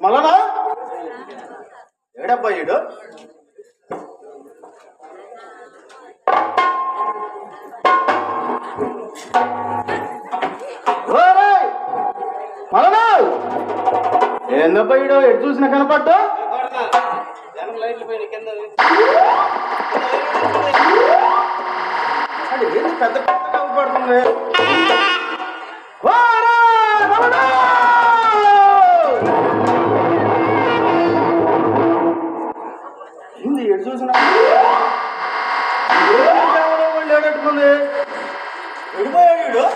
మళ్ళా ఏడబ్బా ఈడు మళ్ళా ఏందబ్బా ఈడు ఎటు చూసినా కనపడ్డా ఏంది పెద్ద పెద్ద కనపడుతుంది ఏంది ఎటు చూసినా వాళ్ళు ఏడట్టుకుంది ఎడిపోయాడు వీడు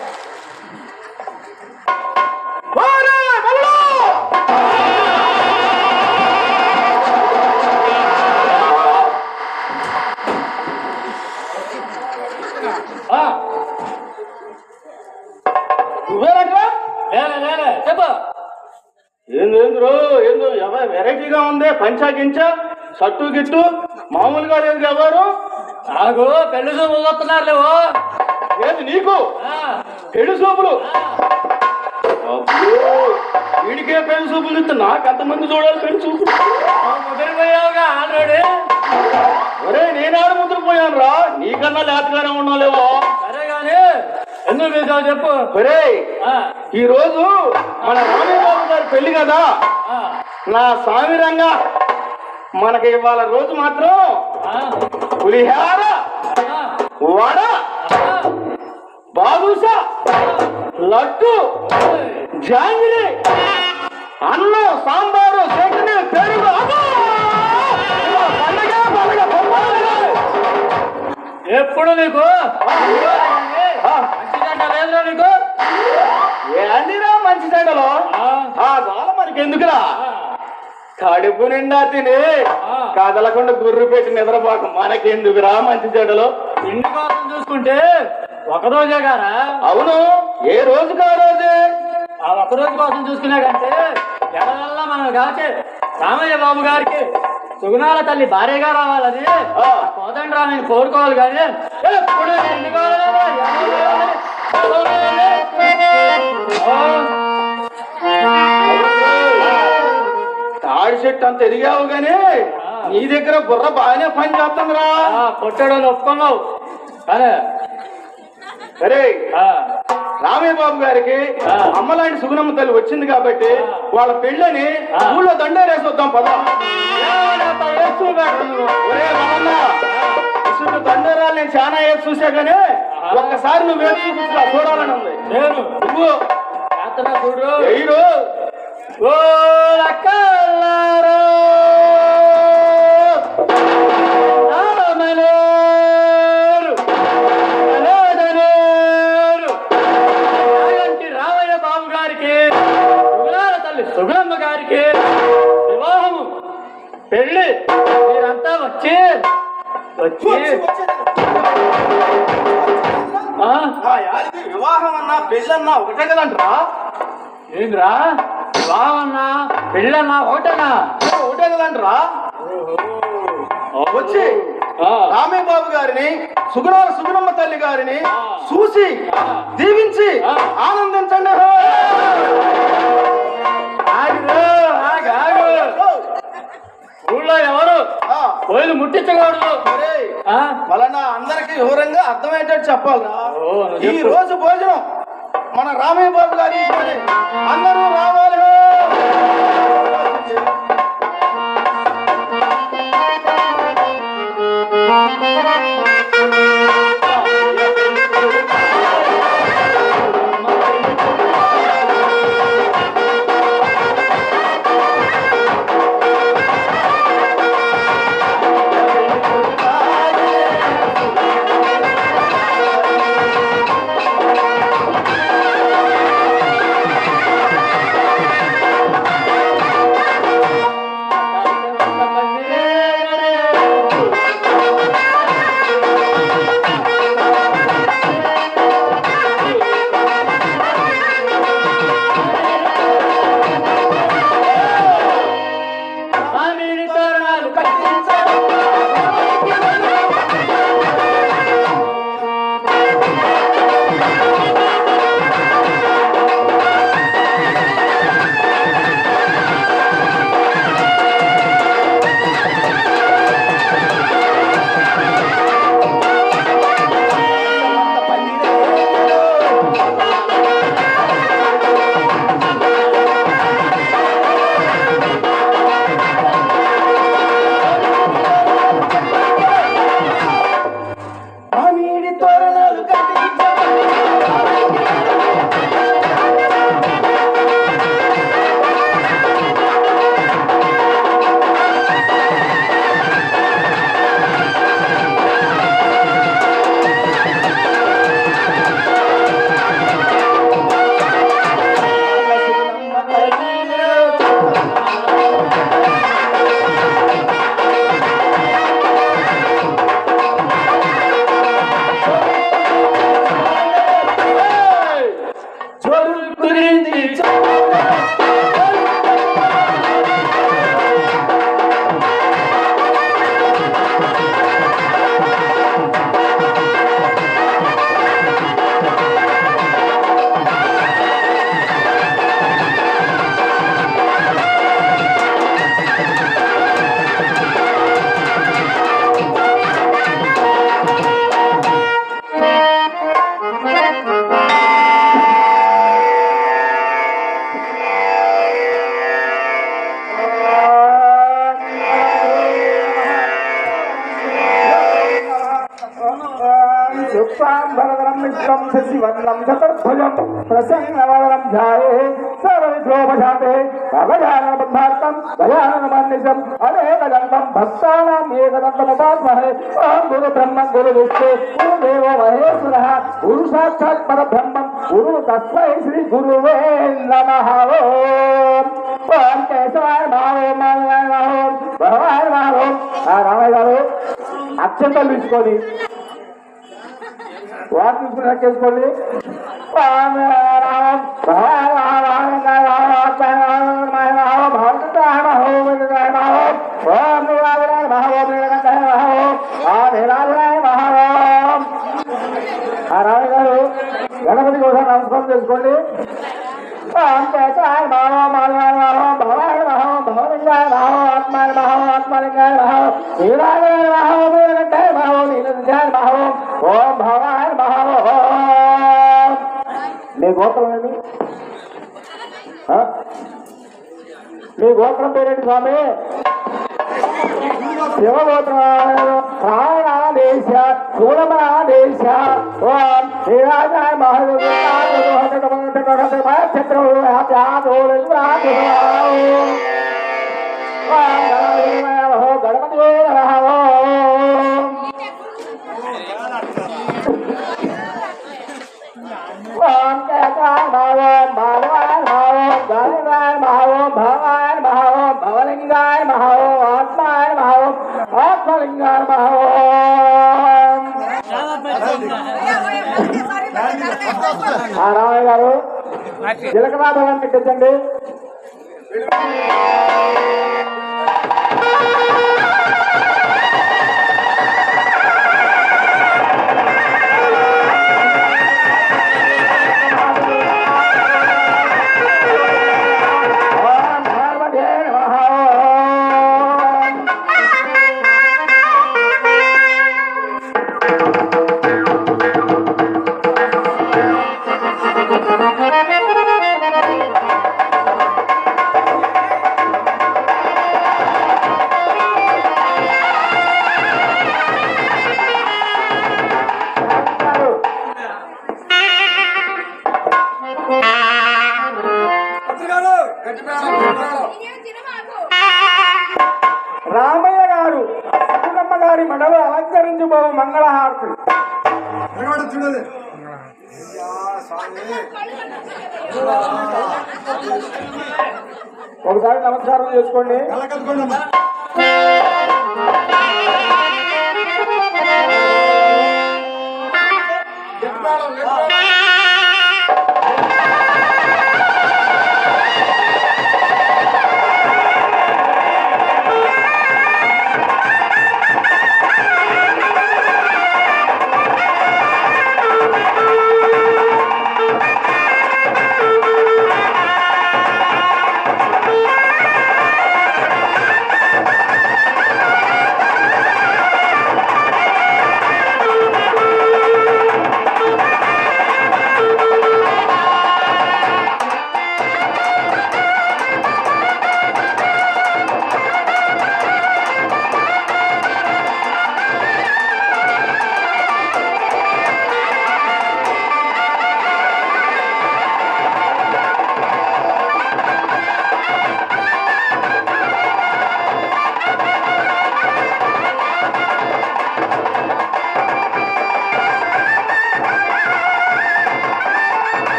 ఏందో వెరైటీగా ఉంది పంచాకించా సట్టు గిట్టు మామూలుగా లేదు ఎవరు నాకు పెళ్లి చూపులు వస్తున్నారు లేవు లేదు నీకు పెళ్లి చూపులు వీడికే పెళ్లి చూపులు ఇస్తే నాకు ఎంతమంది చూడాలి పెళ్లి చూపులు ముదిరిపోయావుగా ఆల్రెడీ ఒరే నేనాడు ముదిరిపోయాను రా నీకన్నా లేతగానే ఉన్నాలేవో సరే గాని ఎందుకు పిలిచావు చెప్పు ఒరే ఈ రోజు మన రామేబాబు గారి పెళ్లి కదా నా సామిరంగా మనకి ఇవాళ రోజు మాత్రం పులిహార వడ బాదుషా లడ్డు జాంగిరి అన్నం సాంబారు చట్నీ పెరుగు ఎప్పుడు నీకు మంచిదంట నీకు ఏందిరా మంచి చెడ్డలో చాలా మనకి ఎందుకురా కడుపు నిండా తిని కదలకుండా గుర్రు పెట్టి నిద్రపోక మనకెందుకురా మంచి చెడ్డలో ఇంటి కోసం చూసుకుంటే ఒకరోజే గారా అవును ఏ రోజుకి ఆ రోజే ఆ ఒక్కరోజు కోసం చూసుకునే కంటే ఎడవల్ల మనం కాచే రామయ్య బాబు గారికి సుగుణాల తల్లి భార్యగా రావాలని కోదండ రామని కోరుకోవాలి కానీ ఎప్పుడు తాడి చెట్టు అంత ఎదిగావు గానీ నీ దగ్గర బుర్ర బాగానే పని చేస్తుందిరా కొట్టాడని ఒప్పుకున్నావు సరే సరే రామయ్య బాబు గారికి అమ్మలాంటి సుగుణమ్మ తల్లి వచ్చింది కాబట్టి వాళ్ళ పెళ్ళని ఊళ్ళో దండేరేసి వద్దాం పద దండేరాలు నేను చాలా వేసి చూసా కానీ ఒక్కసారి నువ్వు వేసి చూపించా చూడాలని ఉంది నువ్వు చూడు ఎయిరు ఓ అక్కలారో రామయ్య బాబు గారికి సుగుణాల తల్లి సుగుణమ్మ గారికి వివాహము పెళ్ళి మీరంతా వచ్చి వివాహం అన్నా పెళ్ళన్నా ఒకటే కదంటరా ఏంద్రా వివాహం అన్నా పెళ్ళన్నా ఒకటేనా ఒకటే కదంటరా వచ్చి రామయ్య బాబు గారిని సుగుణమ్మ తల్లి గారిని చూసి దీవించి ఆనందించండి ఊళ్ళో ఎవరు కోయిలు ముట్టించకూడదు మళ్ళా అందరికి వివరంగా అర్థమయ్యేటట్టు చెప్పాలి ఈ రోజు భోజనం మన రామయ్య బాబు గారి అందరూ రావాలి శుక్లాంబరధరం విశ్వం శశివర్ణం చతుర్భుజం ప్రసన్నవదనం ధ్యాయే సర్వవిఘ్నోపశాంతే భగజాననబద్ధార్థం గజాననమన్నిశం అనేకదంతం భక్తానాం ఏకదంతముపాస్మహే ఓం గురు బ్రహ్మ గురు విష్ణు గురుదేవో మహేశ్వరః గురు సాక్షాత్ పరబ్రహ్మం గురు తస్మై శ్రీ గురువే నమః. ఓం కేశవాయ నమః. ఓం మాధవాయ నమః. ఓం భగవాయ నమః. రామయ్య గారు అక్షంతలు తీసుకొని వారు తీసుకుని చేసుకోండి. రామయ్య గారు గణపతి కోసం నమస్కారం చేసుకోండి. ఓం భగవాన్ మీ గోత్రం ఏమి? మీ గోత్రం పేరేంటి స్వామి? శివగోత్రం ప్రాణాదేశ కూలమాదేశ. ఓం శ్రీరాజాయ గణపతి ఓం కేశవాయ భావం భాగవాన్ భావం గణవాయ భావం భగవాన్ భావం భవలింగాయ భావం ఆత్మాయ భావం ఆత్మలింగాయ భావం. రామయ్య గారు చిలకనాథాన్ని పెట్టించండి. రామయ్య గారు సుగుణమ్మ గారి మెడలో అలంకరించబో మంగళహారతులు. ఒకసారి నమస్కారం చేసుకోండి.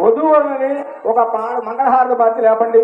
వధువులని ఒక మంగళహారతి బాధ్యత లేపండి.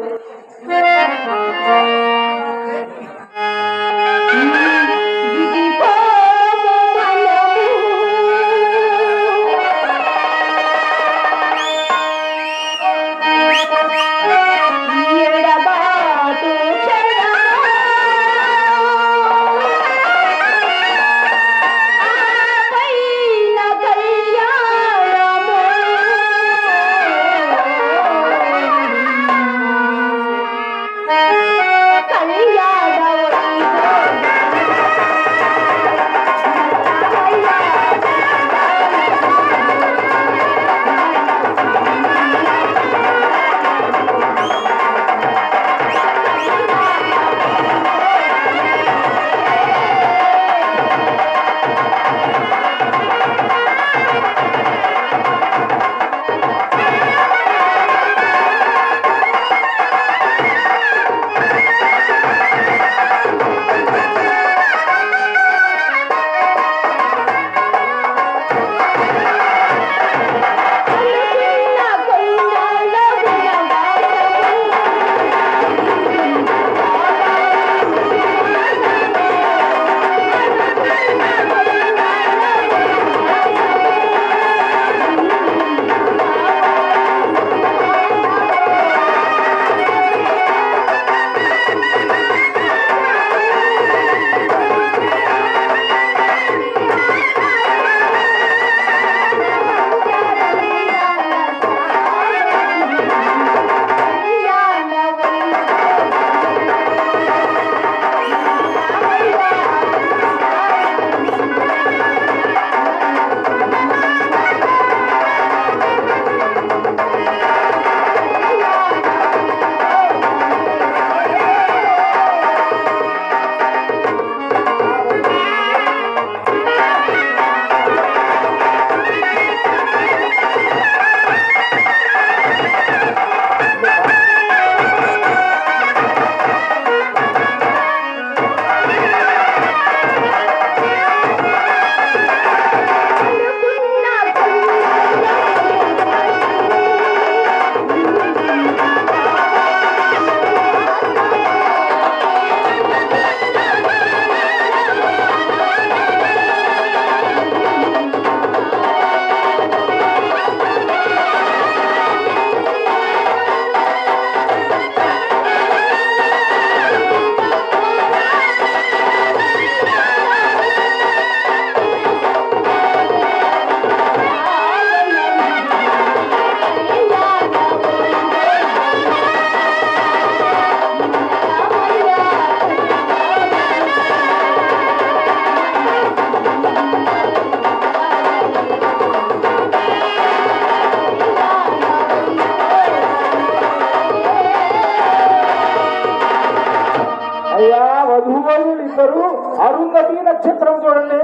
వధువులు ఇద్దరు అరుంధతి నక్షత్రం చూడండి.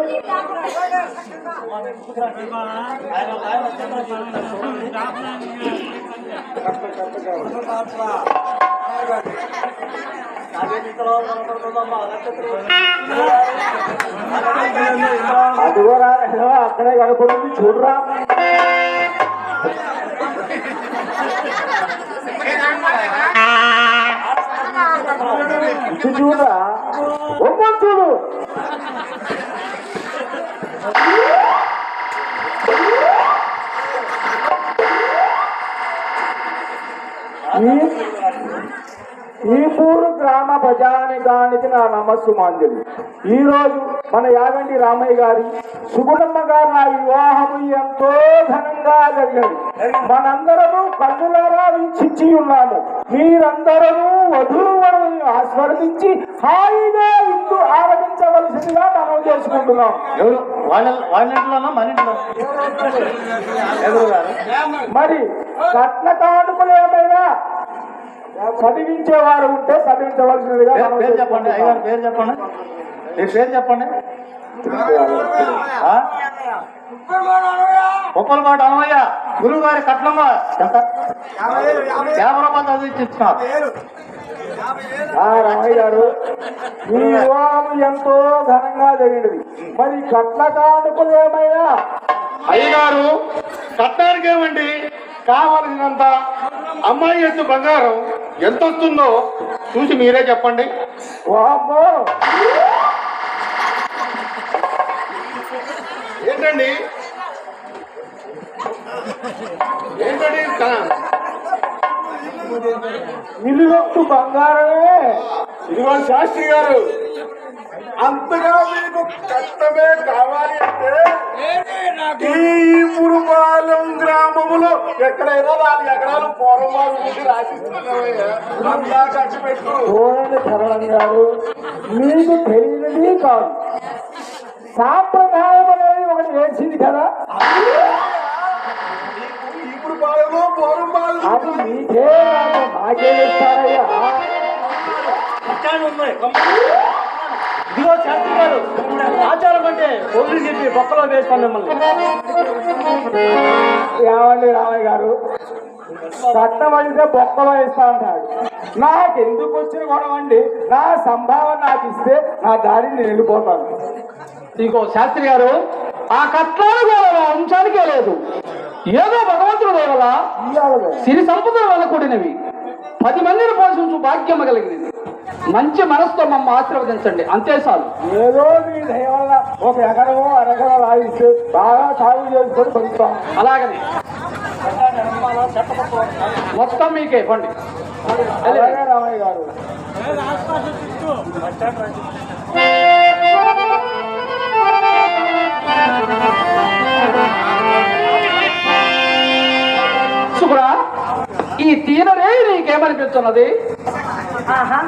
అదిగోరా అక్కడే కనపడుతుంది చూడరా. చూడరా చూడు. ఈపూరు గ్రామ ప్రజానికానికి నా నమస్సుమాంజలి. ఈ రోజు మన యాగంటి రామయ్య గారి సుగుణమ్మ గారు నా వివాహము ఎంతో ఘనంగా జరిగింది. మనందరము కన్నులారా వీక్షించి ఉన్నాము. మీరందరూ వధూవరులను ఆస్వాదించి హాయిగా ఇందు ఆరగించవలసిందిగా మనం చేసుకుంటున్నాం. మరి కట్న కానుకలు ఏమైనా చదివించేవారు ఉంటే చదివించవలసినదిగా చెప్పండి. అయ్యగారు పేరు చెప్పండి. మీ పేరు చెప్పండి. ఉప్పలమాట అనవయ్య గురువు గారి కట్నమ్మ ఎంత 50 రూపాయలు చదివించున్నారు. రామయ్య గారు ఈ వివాహం ఎంతో ఘనంగా జరిగినది. మరి కట్న కానుకలు ఏమైనా అయ్యగారు కట్నానికి ఏమండి కావలసినంత అమ్మాయి ఎత్తు బంగారం ఎంత వస్తుందో చూసి మీరే చెప్పండి. ఏంటండి ఏంటండి నిలువెత్తు బంగారమే. ఇదిగో శాస్త్రి గారు, అంతగా మీకు కష్టమే కావాలి అంటే ఈ పురుపాలెం గ్రామములో ఎక్కడైనా 4 ఎకరాలు పూర్వం రాసిస్తున్నావయ్యా ఖర్చు పెట్టు. సరళం గారు, మీకు తెలియనిది కాదు, సాంప్రదాయం అనేది ఒకటి వేసింది కదా, ఇప్పుడు పాలెమో పూర్వం పాలెం అది మీకే మాకే ఇస్తారయ్యా. ఇదిగో శాస్త్రి గారు, ఆచారం అంటే పోలీసు చెప్పి బొక్కలో వేస్తాను మిమ్మల్ని. ఏమండి రామయ్య గారు, చట్టం అంటే బొక్కలో ఇస్తా అంటాడు. నాకెందుకు వచ్చిన గొడవ అండి? నా సంభావన నాకు ఇస్తే నా దారిని నేను వెళ్ళిపోతాను. ఇంకో శాస్త్రి గారు, ఆ కట్నాలు కూడా మా వంశానికే లేదు. ఏదో భగవంతుడు దేవల సిరి సంపదల వల్ల కూడినవి 10 మందిని పోషించు భాగ్యం కలిగినది. మంచి మనసుతో మమ్మ ఆశీర్వదించండి, అంతే చాలు. ఏదో మీ దయ వల్ల 1 ఎకరమో 1 ఎకరం లాగిస్తే బాగా సాగు చేసుకొని బతుకుతాం. అలాగనే మొత్తం మీకే పండి. అలాగే రామయ్య గారు. సుగుణా, ఈ తీనరే నీకేమనిపిస్తున్నది? ఆహా,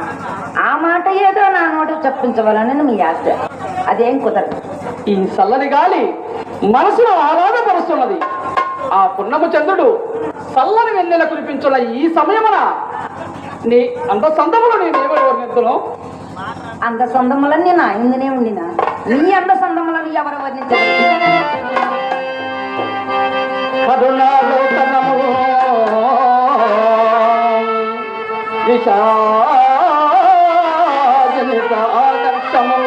ఆ మాట ఏదో నా నోటి చెప్పించవాలని మీ ఆశ, అదేం కుదరదు. ఈ చల్లని గాలి మనసును ఆహ్లాదపరుస్తున్నది. ఆ పున్నమ చంద్రుడు చల్లని వెన్నెల కురిపించున్న ఈ సమయమున నీ అంత సందములు నేనేమని వర్ణించును? అంద సందములన్నీ నా ఇందునే ఉండినా నీ అంద సందములను ఎవరు వర్ణించగలరు? కరుణాలోకనము విషాజనిత ఆకర్షము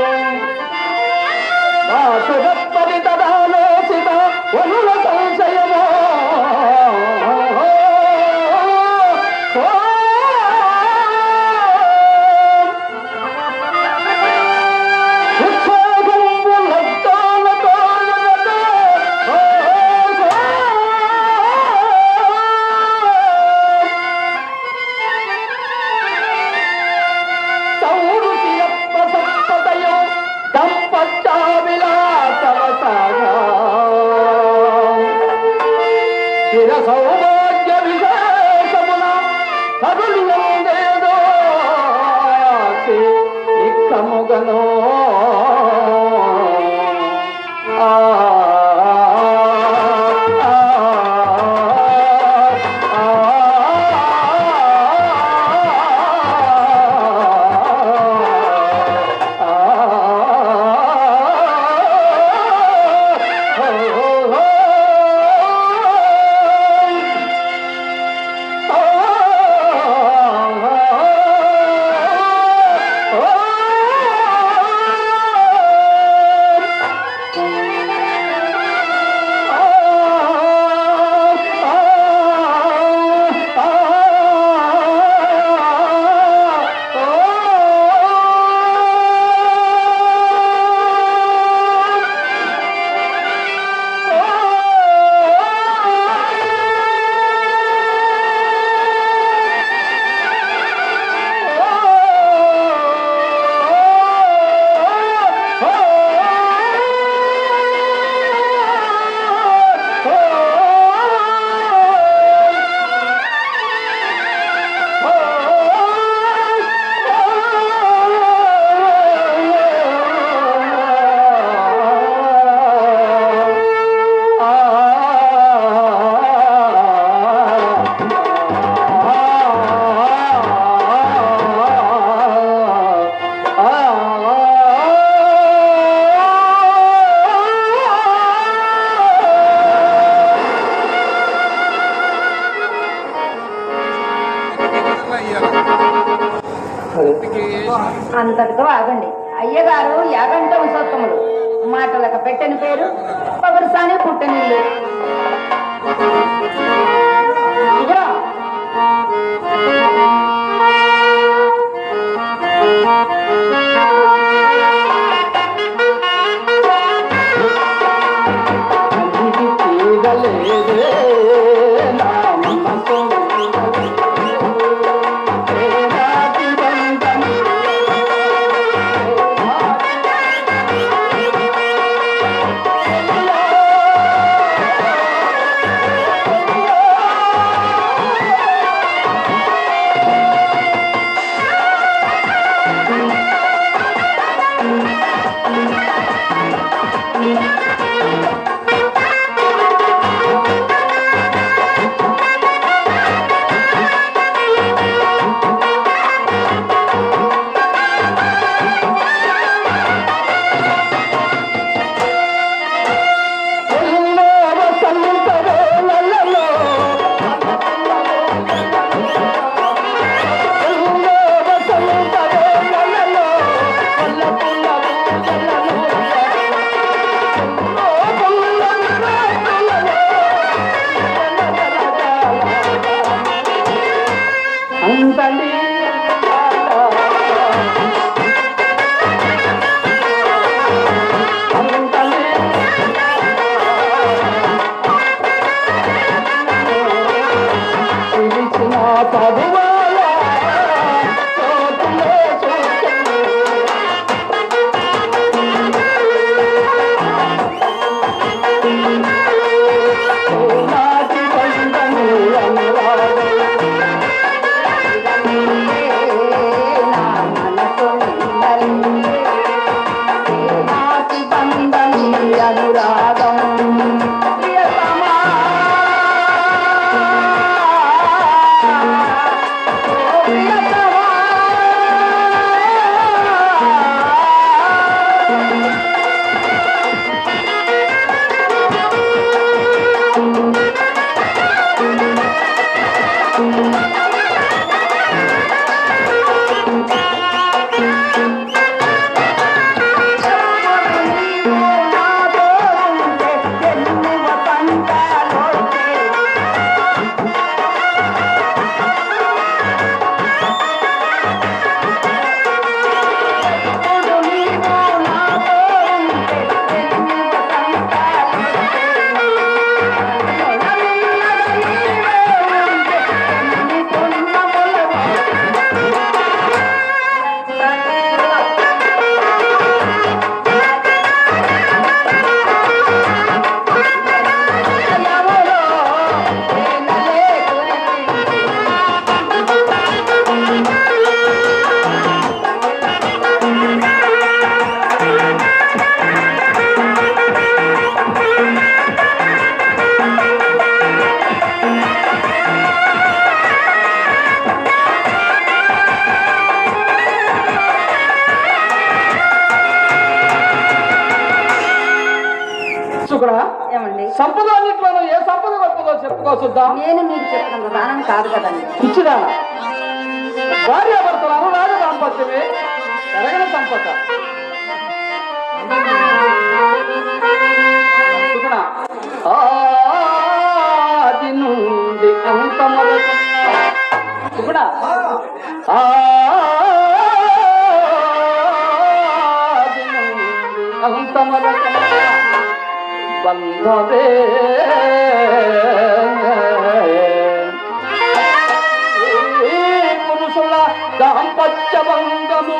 పరితదాలోచిత వనుల సంశయమో సౌభాగ్య విశేషమున తరుణందేదో ఇక్కముగనో అంతటితో ఆగండి. అయ్యగారు యాగంట ఉసోత్తములు, మాటలకు పెట్టని పేరు పగరుసాని పుట్టనిల్లు. అంతని పిలిచిన పదువాల చోటులో నాటి బంధము అనురాగం అనురాగం ప్రియతమా ప్రియతమా ఏమండి సంపద అన్నిట్లోనూ ఏ సంపద గొప్పదో చెప్పుకో చూద్దాం. నేను మీకు చెప్పిన ప్రధానం కాదు కదండి. ఇచ్చిదా భార్యాభర్తల అనురాగ దాంపత్యమే పెరగని సంపద. ఆది నుండి అంతమరకు ఆది నుండి అంతమరకు బంధవే పురుషుల దాంపత్య బంధము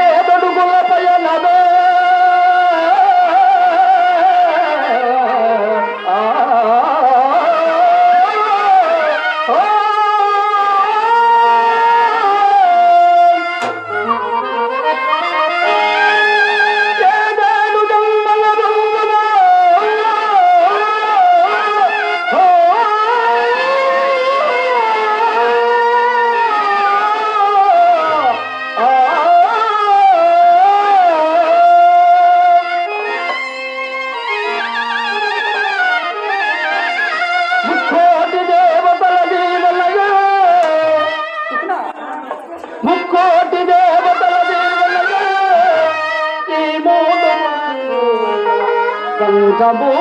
ఏదడుగుల పయనవే ముక్కోటి దేవతల దీవెనలే ఈ మూడు బంధము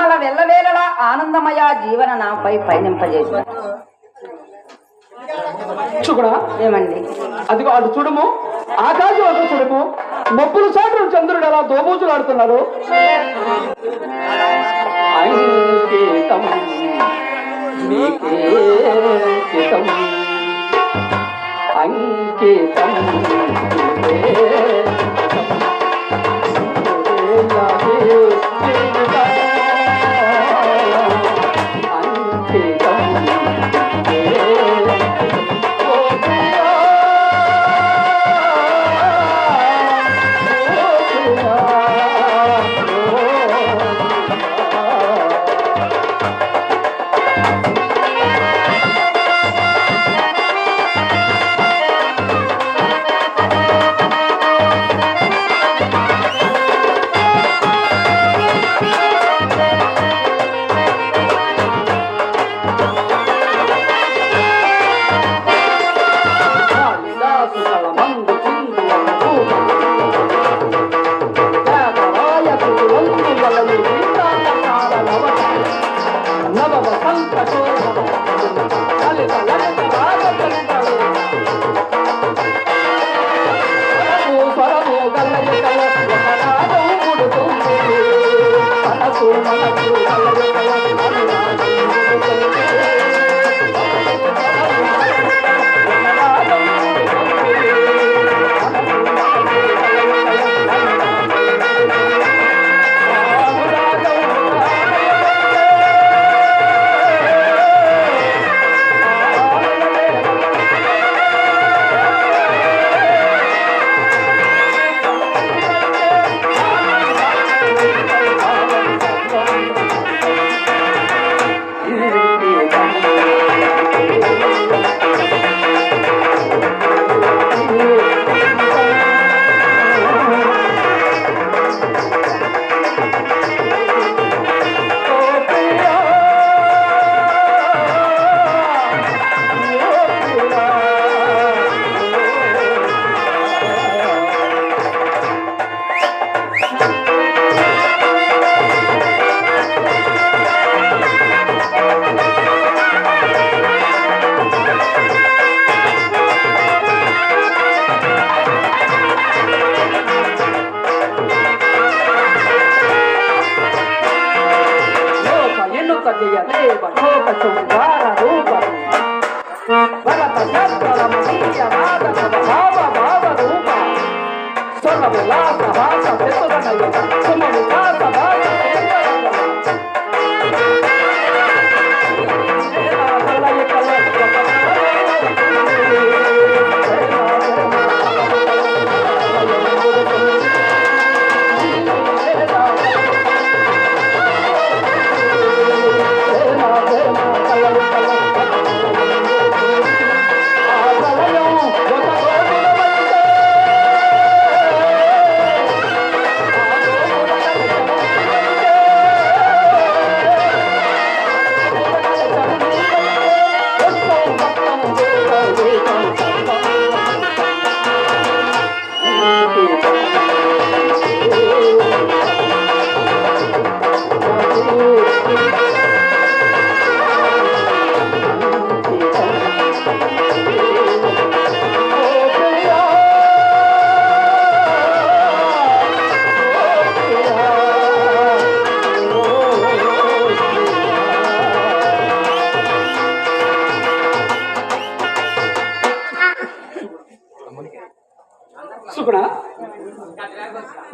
మమ్మల్ని వెళ్ళవేళలా ఆనందమయ జీవన నాపై పయనింపజేసిన చుకుడా ఏమండి అదిగో అటు చూడము ఆకాశం అటు చూడము మబ్బులు చాటు చంద్రుడు ఎలా దోబూచులాడుతున్నాడు. అంకితం నీకే అంకితం అంకితం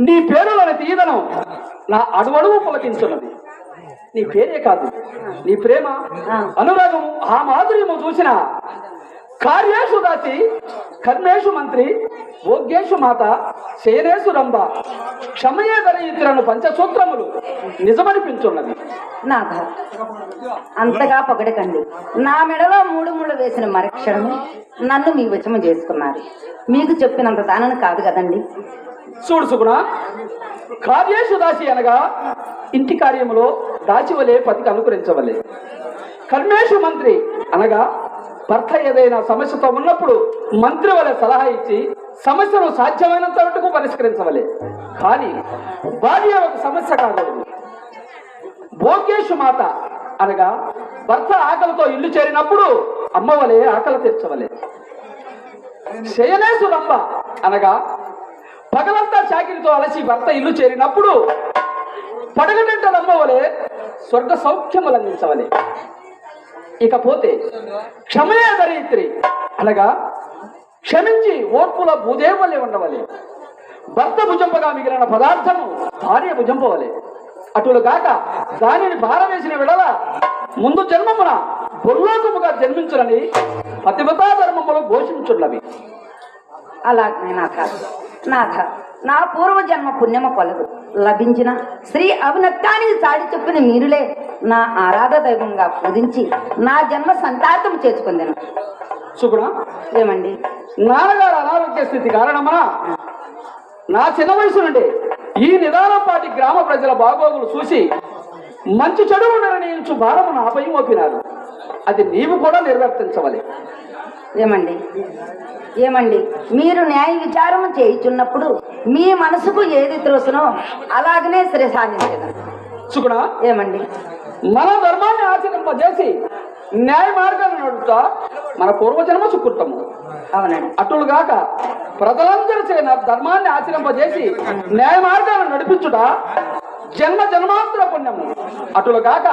నీ పేరులోని తీయదనం నా అడువడుగు పులకించున్నది. నీ పేరే కాదు, నీ ప్రేమ అనురాగం ఆ మాధుర్యము చూసిన కార్యేషు దాసి కర్మేషు మంత్రి భోగ్యేషు మాత శయనేషు రంభ క్షమయేతర ఇతరను పంచసూత్రములు నిజమనిపించున్నది. నాథ అంతగా పొగడకండి. నా మెడలో మూడు ముళ్ళు వేసిన మరుక్షణము నన్ను మీ వశము చేసుకున్నారు. మీకు చెప్పినంత దానని కాదు కదండి. చూడు సుగుణ, కార్యేషు దాసి అనగా ఇంటి కార్యములో దాచివలే పతికి అనుకరించవలే. కర్మేషు మంత్రి అనగా భర్త ఏదైనా సమస్యతో ఉన్నప్పుడు మంత్రి వలె సలహా ఇచ్చి సమస్యను సాధ్యమైనంత వరకు పరిష్కరించవలే. కానీ భార్య ఒక సమస్య కాకూడదు. భోగేషు మాత అనగా భర్త ఆకలితో ఇల్లు చేరినప్పుడు అమ్మవలే ఆకలి తీర్చవలే. శయనేసు రంభ అనగా పగలంతా చాకిరితో అలసి భర్త ఇల్లు చేరినప్పుడు పడగనింట నమ్మవలే స్వర్గ సౌఖ్యములు అందించవలే. ఇకపోతే క్షమయే ధరిత్రి అనగా క్షమించి ఓర్పుల భూదేవలే ఉండవలే. భర్త భుజంపగా మిగిలిన పదార్థము భార్య భుజంపవలే. అటులు కాక దానిని భారవేసిన విడల ముందు జన్మమున బొల్లోకముగా జన్మించునని పతివ్రతా ధర్మములు ఘోషించున్నవి. అలాగే నాథ నా పూర్వజన్మ పుణ్యమ కొలదు లభించిన శ్రీ అవినత్తానికి చాడి చెప్పిన మీరులే నా ఆరాధ దైవంగా పూజించి నా జన్మ సంతార్థం చేసుకుందాను. సుగుణ, ఏమండి? నాన్నగారు అనారోగ్య స్థితి కారణమా నా చిన్న వయసు నుండి ఈ నిదానంపాటి గ్రామ ప్రజల బాగోగులు చూసి మంచి చెడువు నిర్ణయించు భారము నాపై మోపినారు. అది నీవు కూడా నిర్వర్తించవాలి. ఏమండి మీరు న్యాయ విచారం చేయుచున్నప్పుడు మీ మనసుకు ఏది త్రోసనో అలాగనే సాధించదు. సుగుణ, ఏమండి? మన ధర్మాన్ని ఆచరింపజేసి న్యాయ మార్గాన్ని నడుపుతా మన పూర్వజన్మ సుకృతము. అవునండి. అటులుగాక ప్రజలందరూ ధర్మాన్ని ఆచరింపజేసి న్యాయ మార్గాన్ని నడిపించుట జన్మ జన్మాంతర పుణ్యము. అటులుగాక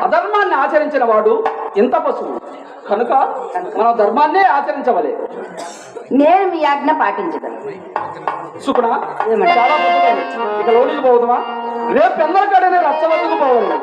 అధర్మాన్ని ఆచరించిన వాడు ఇంత పశువు కనుక మనం ధర్మాన్నే ఆచరించవలే. నేను మీ ఆజ్ఞ పాటించగలను. సుకుణ, చాలా పొద్దుగా ఇక లోనికి పోదుమా? రేపు పెందల కడనే రచ్చవద్దకు పోవాలి.